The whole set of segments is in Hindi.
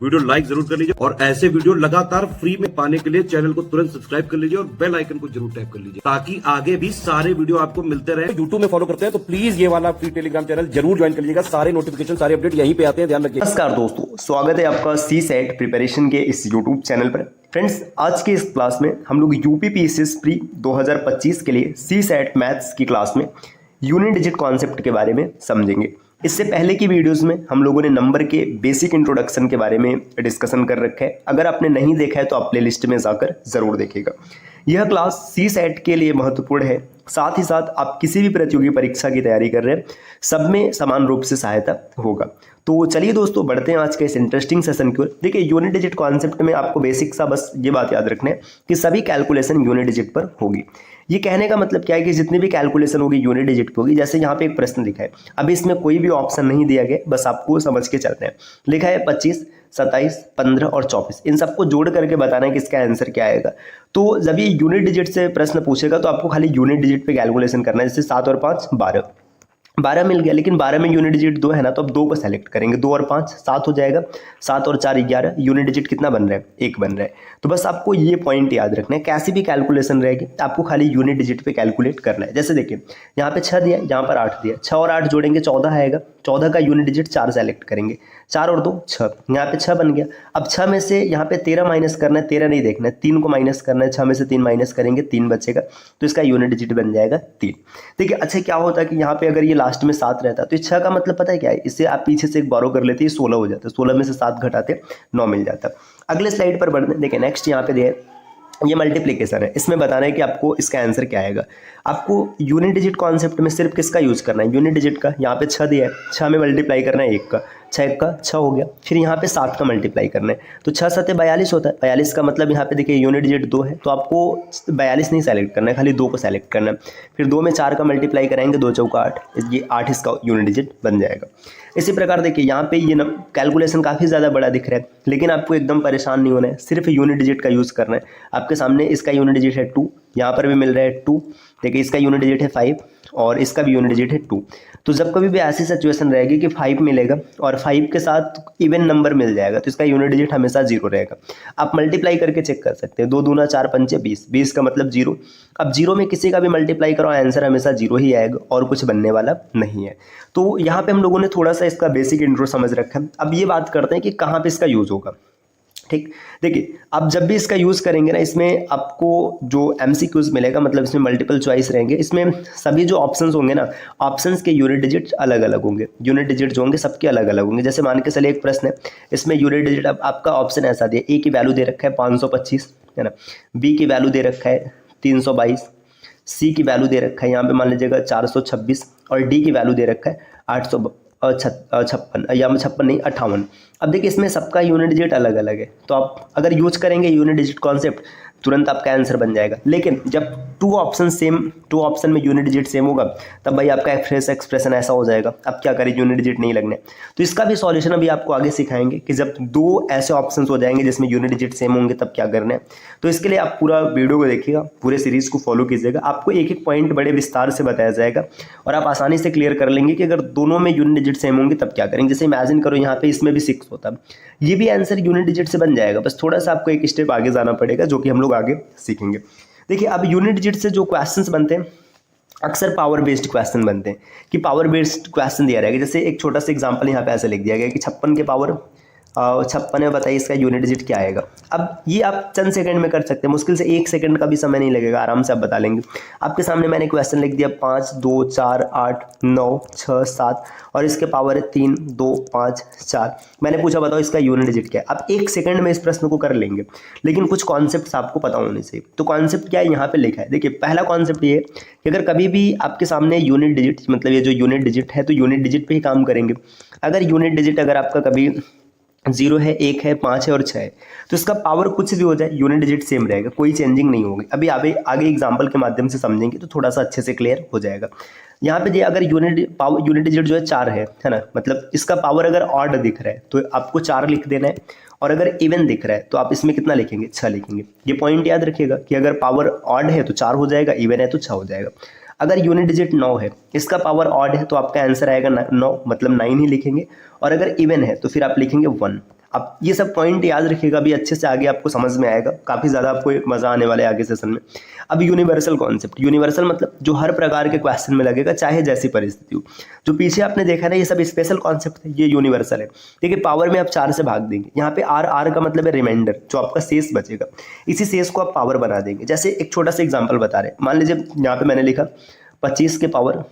वीडियो लाइक जरूर कर लीजिए और ऐसे वीडियो लगातार फ्री में पाने के लिए चैनल को तुरंत सब्सक्राइब कर लीजिए और बेल आइकन को जरूर टैप कर लीजिए ताकि आगे भी सारे वीडियो आपको मिलते रहे। यूट्यूब में फॉलो करते हैं तो प्लीज ये वाला फ्री टेलीग्राम चैनल जरूर ज्वाइन कर लीजिएगा। सारे नोटिफिकेशन सारे अपडेट यहीं पे आते हैं, ध्यान रखिए। नमस्कार दोस्तों, स्वागत है आपका सी सेट प्रिपरेशन के इस यूट्यूब चैनल पर। फ्रेंड्स, आज की इस क्लास में हम लोग यूपीपीएससी प्री 2025 के लिए सी सेट मैथ्स की क्लास में यूनिट डिजिट कॉन्सेप्ट के बारे में समझेंगे। इससे पहले की वीडियोस में हम लोगों ने नंबर के बेसिक इंट्रोडक्शन के बारे में डिस्कशन कर रखा है। अगर आपने नहीं देखा है तो आप प्ले लिस्ट में जाकर जरूर देखिएगा। यह क्लास सी सेट के लिए महत्वपूर्ण है, साथ ही साथ आप किसी भी प्रतियोगी परीक्षा की तैयारी कर रहे हैं सब में समान रूप से सहायता होगा। तो चलिए दोस्तों, बढ़ते हैं आज के इस इंटरेस्टिंग सेशन की ओर। देखिए, यूनिट डिजिट कॉन्सेप्ट में आपको बेसिक सा बस ये बात याद रखना है कि सभी कैलकुलेशन यूनिट डिजिट पर होगी। ये कहने का मतलब क्या है कि जितनी भी कैलकुलेशन होगी यूनिट डिजिट पे होगी। जैसे यहाँ पे एक प्रश्न लिखा है, अभी इसमें कोई भी ऑप्शन नहीं दिया गया, बस आपको समझ के चलना है। लिखा है 25, 27, 15 और 24, इन सबको जोड़ करके बताना है कि इसका आंसर क्या आएगा। तो जब ये यूनिट डिजिट से प्रश्न पूछेगा तो आपको खाली यूनिट डिजिट पे कैलकुलेशन करना है। जैसे 7 और 5 12, 12 मिल गया, लेकिन 12 में यूनिट डिजिट 2 है ना, तो अब 2 को सेलेक्ट करेंगे। 2 और 5 7 हो जाएगा, 7 और 4 11, यूनिट डिजिट कितना बन रहा है? 1 बन रहा है। तो बस आपको ये पॉइंट याद रखना है, कैसी भी कैलकुलेशन रहेगी आपको खाली यूनिट डिजिट पे कैलकुलेट करना है। जैसे देखिए, यहाँ पे 6 दिया, यहाँ पर 8 दिया, 6 और 8 जोड़ेंगे 14 आएगा। 14 का यूनिट डिजिट 4 सेलेक्ट करेंगे, 4 और 2 6, यहाँ पे 6 बन गया। अब 6 में से यहाँ पे 13 माइनस करना है, 13 नहीं देखना है, 3 को माइनस करना है। 6 में से 3 माइनस करेंगे, 3 बचेगा, तो इसका यूनिट डिजिट बन जाएगा 3। देखिए, अच्छा क्या होता है कि यहाँ पे अगर ये लास्ट में 7 रहता तो 6 का मतलब पता है क्या है? इससे आप पीछे से एक बारो कर लेते हैं, 16 हो जाता है। 16 में से 7 घटाते 9 मिल जाता। अगले स्लाइड पर बढ़ते हैं। देखिए, नेक्स्ट यहाँ पे दिया ये मल्टीप्लिकेशन है। इसमें बताना है कि आपको इसका आंसर क्या आएगा। आपको यूनिट डिजिट कॉन्सेप्ट में सिर्फ किसका यूज करना है? यूनिट डिजिट का। यहाँ पे 6 दिया है, 6 में मल्टीप्लाई करना है 1 का, 6 1 का 6 हो गया। फिर यहाँ पे 7 का मल्टीप्लाई करना है, तो 6 7 42 होता है। 42 का मतलब यहाँ पे देखिए यूनिट डिजिट 2 है, तो आपको 42 नहीं सेलेक्ट करना है, खाली 2 को सेलेक्ट करना है। फिर 2 में 4 का मल्टीप्लाई कराएंगे, 2 चौका 8, ये 8 इसका यूनिट डिजिट बन जाएगा। इसी प्रकार देखिए, यहाँ पे ये कैलकुलेशन काफ़ी ज़्यादा बड़ा दिख रहा है, लेकिन आपको एकदम परेशान नहीं होना है, सिर्फ यूनिट डिजिट का यूज़ करना है। आपके सामने इसका यूनिट डिजिट है 2, यहाँ पर भी मिल रहा है 2। देखिए, इसका यूनिट डिजिट है 5 और इसका भी यूनिट डिजिट है 2। तो जब कभी भी ऐसी सिचुएशन रहेगी कि 5 मिलेगा और 5 के साथ इवन नंबर मिल जाएगा, तो इसका यूनिट डिजिट हमेशा 0 रहेगा। आप मल्टीप्लाई करके चेक कर सकते हैं, 2 दूना 4 पंचे 20, 20 का मतलब 0। अब 0 में किसी का भी मल्टीप्लाई करो, आंसर हमेशा 0 ही आएगा और कुछ बनने वाला नहीं है। तो यहाँ पे हम लोगों ने थोड़ा सा इसका बेसिक इंट्रो समझ रखा है। अब ये बात करते हैं कि कहाँ पे इसका यूज़ होगा। ठीक, देखिए, आप जब भी इसका यूज़ करेंगे ना, इसमें आपको जो एमसीक्यूज मिलेगा, मतलब इसमें मल्टीपल चॉइस रहेंगे। इसमें सभी जो ऑप्शंस होंगे ना, ऑप्शंस के यूनिट डिजिट अलग अलग होंगे। यूनिट डिजिट जो होंगे सबके अलग अलग होंगे। जैसे मान के चलिए एक प्रश्न है, इसमें यूनिट डिजिट अब आपका ऑप्शन ऐसा दिया, ए की वैल्यू दे रखा है 525 है ना, बी की वैल्यू दे रखा है 322, सी की वैल्यू दे रखा है यहाँ पे मान लीजिएगा 426 और डी की वैल्यू दे रखा है 856 या 56 नहीं 58। अब देखिए, इसमें सबका यूनिट डिजिट अलग अलग है, तो आप अगर यूज करेंगे यूनिट डिजिट कॉन्सेप्ट तुरंत आपका आंसर बन जाएगा। लेकिन जब 2 ऑप्शन में यूनिट डिजिट सेम होगा, तब भाई आपका फ्रेश एक्सप्रेशन ऐसा हो जाएगा। अब क्या करें, यूनिट डिजिट नहीं लगने। तो इसका भी सॉल्यूशन अभी आपको आगे सिखाएंगे कि जब 2 ऐसे ऑप्शन हो जाएंगे जिसमें यूनिट डिजिट सेम होंगे तब क्या करना है। तो इसके लिए आप पूरा वीडियो को देखिएगा, पूरे सीरीज को फॉलो कीजिएगा। आपको एक एक पॉइंट बड़े विस्तार से बताया जाएगा और आप आसानी से क्लियर कर लेंगे कि अगर दोनों में यूनिट डिजिट सेम होंगे तब क्या करेंगे। जैसे इमेजिन करो यहाँ पे इसमें भी 6 होता, ये भी आंसर यूनिट डिजिट से बन जाएगा, बस थोड़ा सा आपको एक स्टेप आगे जाना पड़ेगा, जो कि हम लोग आगे सीखेंगे। देखिए, अब यूनिट डिजिट से जो क्वेश्चंस बनते हैं अक्सर पावर बेस्ड क्वेश्चन बनते हैं कि पावर बेस्ड क्वेश्चन दिया रहेगा। जैसे एक छोटा सा एग्जांपल यहाँ पे ऐसे लिख दिया गया कि 56 के पावर 56 है, बताइए इसका यूनिट डिजिट क्या आएगा। अब ये आप चंद सेकंड में कर सकते हैं, मुश्किल से 1 सेकंड का भी समय नहीं लगेगा, आराम से आप बता लेंगे। आपके सामने मैंने क्वेश्चन लिख दिया 5 2 4 8 9 6 7 और इसके पावर है 3 2 5 4। मैंने पूछा बताओ इसका यूनिट डिजिट क्या है। आप 1 सेकंड में इस प्रश्न को कर लेंगे, लेकिन कुछ कॉन्सेप्ट आपको पता होने चाहिए। तो कॉन्सेप्ट क्या है यहाँ पे लिखा है। देखिए, पहला कॉन्सेप्ट ये है कि अगर कभी भी आपके सामने यूनिट डिजिट, मतलब ये जो यूनिट डिजिट है, तो यूनिट डिजिट पे ही काम करेंगे। अगर यूनिट डिजिट अगर आपका कभी 0 है, 1 है, 5 है और 6 है, तो इसका पावर कुछ भी हो जाए यूनिट डिजिट सेम रहेगा, कोई चेंजिंग नहीं होगी। अभी आगे एग्जांपल के माध्यम से समझेंगे तो थोड़ा सा अच्छे से क्लियर हो जाएगा। यहाँ पे अगर यूनिट डिजिट जो है 4 है ना, मतलब इसका पावर अगर ऑड दिख रहा है तो आपको 4 लिख देना है, और अगर इवन दिख रहा है तो आप इसमें कितना लिखेंगे? 6 लिखेंगे। ये पॉइंट याद रखिएगा कि अगर पावर ऑड है तो 4 हो जाएगा, इवन है तो 6 हो जाएगा। अगर यूनिट डिजिट 9 है, इसका पावर ऑड है, तो आपका आंसर आएगा 9, मतलब 9 ही लिखेंगे, और अगर इवन है तो फिर आप लिखेंगे 1। अब ये सब पॉइंट याद रखिएगा, अभी अच्छे से आगे आपको समझ में आएगा, काफ़ी ज़्यादा आपको मज़ा आने वाला है आगे सेशन में। अब यूनिवर्सल कॉन्सेप्ट, यूनिवर्सल मतलब जो हर प्रकार के क्वेश्चन में लगेगा चाहे जैसी परिस्थिति हो। जो पीछे आपने देखा ना ये सब स्पेशल कॉन्सेप्ट है, ये यूनिवर्सल है। देखिए पावर में आप 4 से भाग देंगे, यहाँ पे आर का मतलब है रिमाइंडर, जो आपका शेष बचेगा, इसी शेष को आप पावर बना देंगे। जैसे एक छोटा सा एग्जाम्पल बता रहे हैं, मान लीजिए यहाँ पे मैंने लिखा 25 के पावर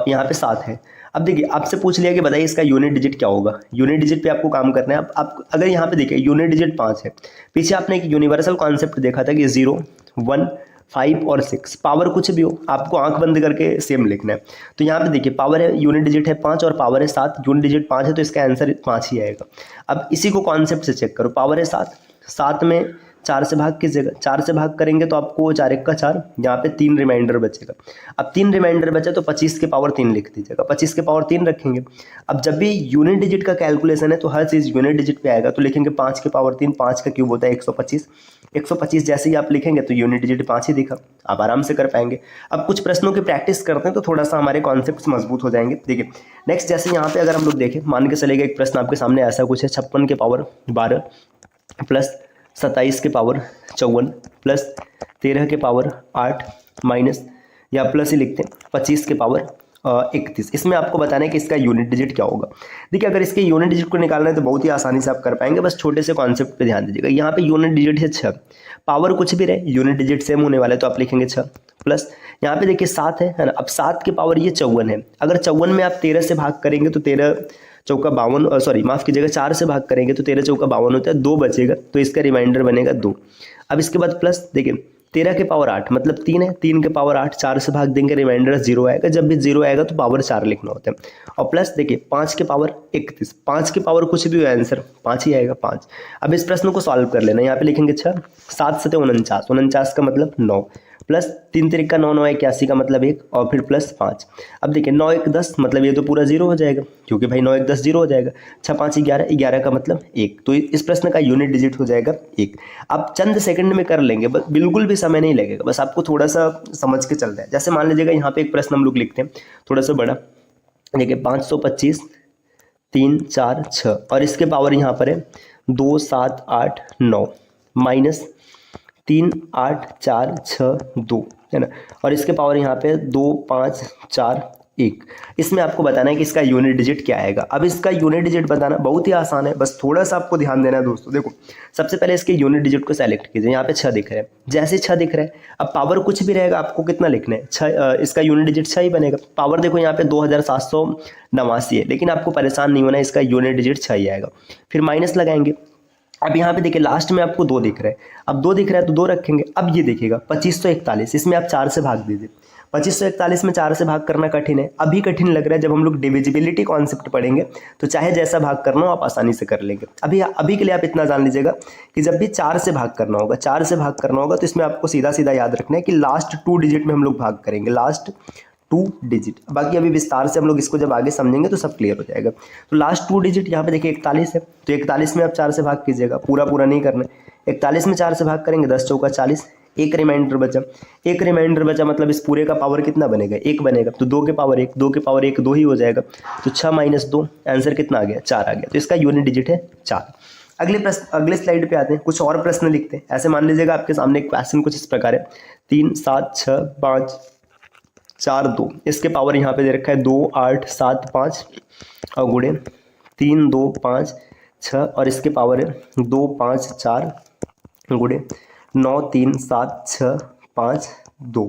यहाँ पे 7 है। अब देखिए आपसे पूछ लिया कि बताइए इसका यूनिट डिजिट क्या होगा। यूनिट डिजिट पे आपको काम करना है। अब आप अगर यहाँ पे देखिए यूनिट डिजिट 5 है, पीछे आपने एक यूनिवर्सल कॉन्सेप्ट देखा था कि 0, 1, 5 और 6, पावर कुछ भी हो आपको आंख बंद करके सेम लिखना है। तो यहाँ पे देखिए पावर है, यूनिट डिजिट है 5 और पावर है 7, यूनिट डिजिट 5 है तो इसका आंसर 5 ही आएगा। अब इसी को कॉन्सेप्ट से चेक करो, पावर है 7 में 4 से भाग कीजिएगा, 4 से भाग करेंगे तो आपको 4 1 का 4, यहाँ पे 3 रिमाइंडर बचेगा। अब 3 रिमाइंडर बचा तो 25 के पावर 3 लिख दीजिएगा, 25 के पावर 3 रखेंगे। अब जब भी यूनिट डिजिट का कैलकुलेशन है तो हर चीज़ यूनिट डिजिट पे आएगा, तो लिखेंगे 5 के पावर 3, 5 का क्यूब होता है 125, 125 जैसे ही आप लिखेंगे तो यूनिट डिजिट 5 ही दिखा, आप आराम से कर पाएंगे। अब कुछ प्रश्नों की प्रैक्टिस करते हैं तो थोड़ा सा हमारे कॉन्सेप्ट मजबूत हो जाएंगे। देखिए नेक्स्ट, जैसे यहाँ पे अगर हम लोग देखें, मान के चलेगा एक प्रश्न आपके सामने ऐसा कुछ है, 56 के पावर 12 प्लस 27 के पावर 54 प्लस 13 के पावर 8 माइनस, या प्लस ही लिखते हैं 25 के पावर 31। इसमें आपको बताना है कि इसका यूनिट डिजिट क्या होगा। देखिए अगर इसके यूनिट डिजिट को निकालना है तो बहुत ही आसानी से आप कर पाएंगे, बस छोटे से कॉन्सेप्ट पे ध्यान दीजिएगा। यहाँ पे यूनिट डिजिट है 6, पावर कुछ भी रहे यूनिट डिजिट सेम होने वाला है तो आप लिखेंगे 6 प्लस, यहाँ पे देखिए 7 है ना। अब 7 के पावर ये 54 है, अगर 54 में आप 13 से भाग करेंगे तो 13 चौका 52, सॉरी माफ कीजिएगा 4 से भाग करेंगे तो 13 चौका 52 होता है, 2 बचेगा तो इसका रिमाइंडर बनेगा 2। अब इसके बाद प्लस, देखिए 13 के पावर 8 मतलब 3 है, 3 के पावर 8, 4 से भाग देंगे रिमाइंडर 0 आएगा, जब भी 0 आएगा तो पावर 4 लिखना होता है। और प्लस देखिए 5 के पावर 31, 5 के पावर कुछ भी हो आंसर 5 ही आएगा 5। अब इस प्रश्न को सॉल्व कर लेना, यहाँ पे लिखेंगे 6, 7 से 49, 49 का मतलब 9 प्लस 3 3 का 9, 9 81 का मतलब 1 और फिर प्लस 5। अब देखिए 9 1 10 मतलब ये तो पूरा 0 हो जाएगा, क्योंकि भाई 9 1 10 0 हो जाएगा। 6 5 11, 11 का मतलब 1, तो इस प्रश्न का यूनिट डिजिट हो जाएगा 1। आप चंद सेकंड में कर लेंगे, बस बिल्कुल भी समय नहीं लगेगा, बस आपको थोड़ा सा समझ के चलना है। जैसे मान लीजिएगा यहाँ पे एक प्रश्न हम लोग लिखते हैं थोड़ा सा बड़ा, देखिए 525 3 4 6 और इसके पावर यहाँ पर है 2 7 8 9 माइनस 3 8 4 6 2 है ना, और इसके पावर यहाँ पे 2 5 4 1। इसमें आपको बताना है कि इसका यूनिट डिजिट क्या आएगा। अब इसका यूनिट डिजिट बताना बहुत ही आसान है, बस थोड़ा सा आपको ध्यान देना है दोस्तों। देखो सबसे पहले इसके यूनिट डिजिट को सेलेक्ट कीजिए, यहाँ पे 6 दिख रहा है, जैसे 6 दिख रहा है अब पावर कुछ भी रहेगा आपको कितना लिखना है 6, इसका यूनिट डिजिट 6 ही बनेगा। पावर देखो यहाँ पे 2789 है, लेकिन आपको परेशान नहीं होना है, इसका यूनिट डिजिट 6 ही आएगा। फिर माइनस लगाएंगे, अब यहाँ पे देखिए लास्ट में आपको 2 दिख रहा है, अब 2 दिख रहा है तो 2 रखेंगे। अब ये देखिएगा 2541, इसमें आप 4 से भाग दीजिए। 2541 में 4 से भाग करना कठिन है, अभी कठिन लग रहा है, जब हम लोग डिविजिबिलिटी कॉन्सेप्ट पढ़ेंगे तो चाहे जैसा भाग करना हो आप आसानी से कर लेंगे। अभी के लिए आप इतना जान लीजिएगा कि जब भी 4 से भाग करना होगा, 4 से भाग करना होगा तो इसमें आपको सीधा सीधा याद रखना है कि लास्ट 2 डिजिट में हम लोग भाग करेंगे, लास्ट 2 डिजिट। बाकी अभी विस्तार से हम लोग इसको जब आगे समझेंगे तो सब क्लियर हो जाएगा। तो लास्ट 2 डिजिट यहाँ पे देखिए 41 है, तो 41 में आप 4 से भाग कीजिएगा, पूरा नहीं करना है। 41 में 4 से भाग करेंगे 10 चौका 40, एक रिमाइंडर बचा, एक रिमाइंडर बचा मतलब इस पूरे का पावर कितना बनेगा 1 बनेगा, तो 2 के पावर 1, 2 के पावर 1 2 ही हो जाएगा, तो 6 माइनस 2 आंसर कितना आ गया 4 आ गया, तो इसका यूनिट डिजिट है 4। अगले स्लाइड पे आते हैं, कुछ और प्रश्न लिखते हैं। ऐसे मान लीजिएगा आपके सामने एक क्वेश्चन कुछ इस प्रकार है, 3 7 6 5 4 2, इसके पावर यहाँ पे दे रखा है 2 8 7 5 और गुणे 3 2 5 6 और इसके पावर है 2 5 4 गुणे 9 3 7 6 5 2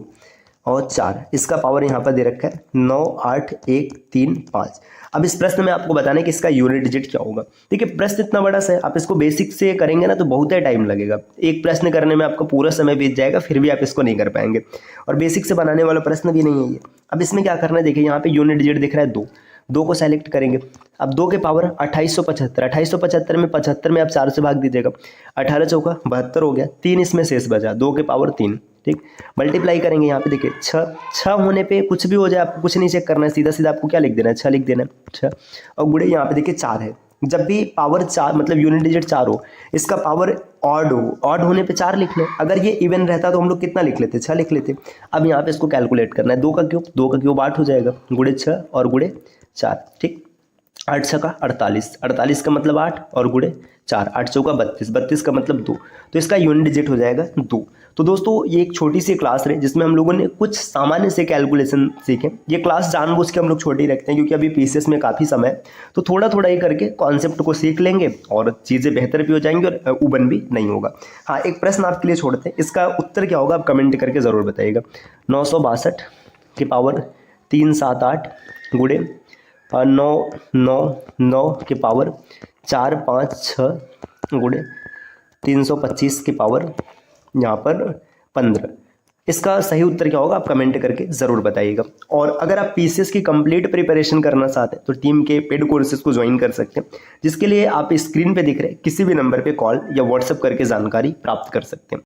और 4, इसका पावर यहाँ पर दे रखा है 9 8 1 3 5। अब इस प्रश्न में आपको बताना है कि इसका यूनिट डिजिट क्या होगा। देखिए प्रश्न इतना बड़ा सा है, आप इसको बेसिक से करेंगे ना तो बहुत ही टाइम लगेगा, एक प्रश्न करने में आपका पूरा समय बीत जाएगा, फिर भी आप इसको नहीं कर पाएंगे, और बेसिक से बनाने वाला प्रश्न भी नहीं है ये। अब इसमें क्या करना है, देखिए यहाँ पे यूनिट डिजिट दिख रहा है 2 को सेलेक्ट करेंगे। अब 2 के पावर 2875, 2875 में 75 में आप 4 से भाग दीजिएगा, 18 चौका 72 हो गया, 3 इसमें शेष बचा, 2 के पावर 3, ठीक। मल्टीप्लाई करेंगे यहाँ पे देखिए 6 होने पे कुछ भी हो जाए आपको कुछ नहीं चेक करना है, सीधा सीधा आपको क्या लिख देना है 6 लिख देना है 6, और गुणे यहाँ पे देखिए 4 है। जब भी पावर 4 मतलब यूनिट डिजिट 4 हो, इसका पावर ऑड हो, ऑड होने पे 4 लिख लें, अगर ये इवन रहता तो हम लोग कितना लिख लेते 6 लिख लेते। अब यहाँ पे इसको कैलकुलेट करना है, 2 का क्यूब 8 हो जाएगा, गुणे 6 और गुणे 4, ठीक। 8 छका 48, 48 का मतलब 8 और गुणे 4, 8 चौका 32, 32 का मतलब 2, तो इसका यूनिट डिजिट हो जाएगा 2। तो दोस्तों ये एक छोटी सी क्लास रही जिसमें हम लोगों ने कुछ सामान्य से कैलकुलेशन सीखे। ये क्लास जानबूझ के हम लोग छोटी रखते हैं क्योंकि अभी पीसीएस में काफ़ी समय है, तो थोड़ा थोड़ा ही करके कॉन्सेप्ट को सीख लेंगे और चीज़ें बेहतर भी हो जाएंगी और उबन भी नहीं होगा। हाँ, एक प्रश्न आपके लिए छोड़ते हैं, इसका उत्तर क्या होगा आप कमेंट करके ज़रूर बताइएगा। 962 की पावर 378 गुणे 999 के पावर 456 गुणे 325 के पावर यहाँ पर 15। इसका सही उत्तर क्या होगा आप कमेंट करके ज़रूर बताइएगा। और अगर आप पीसीएस की कंप्लीट प्रिपरेशन करना चाहते हैं तो टीम के पेड कोर्सेज को ज्वाइन कर सकते हैं, जिसके लिए आप स्क्रीन पे दिख रहे किसी भी नंबर पे कॉल या व्हाट्सएप करके जानकारी प्राप्त कर सकते हैं।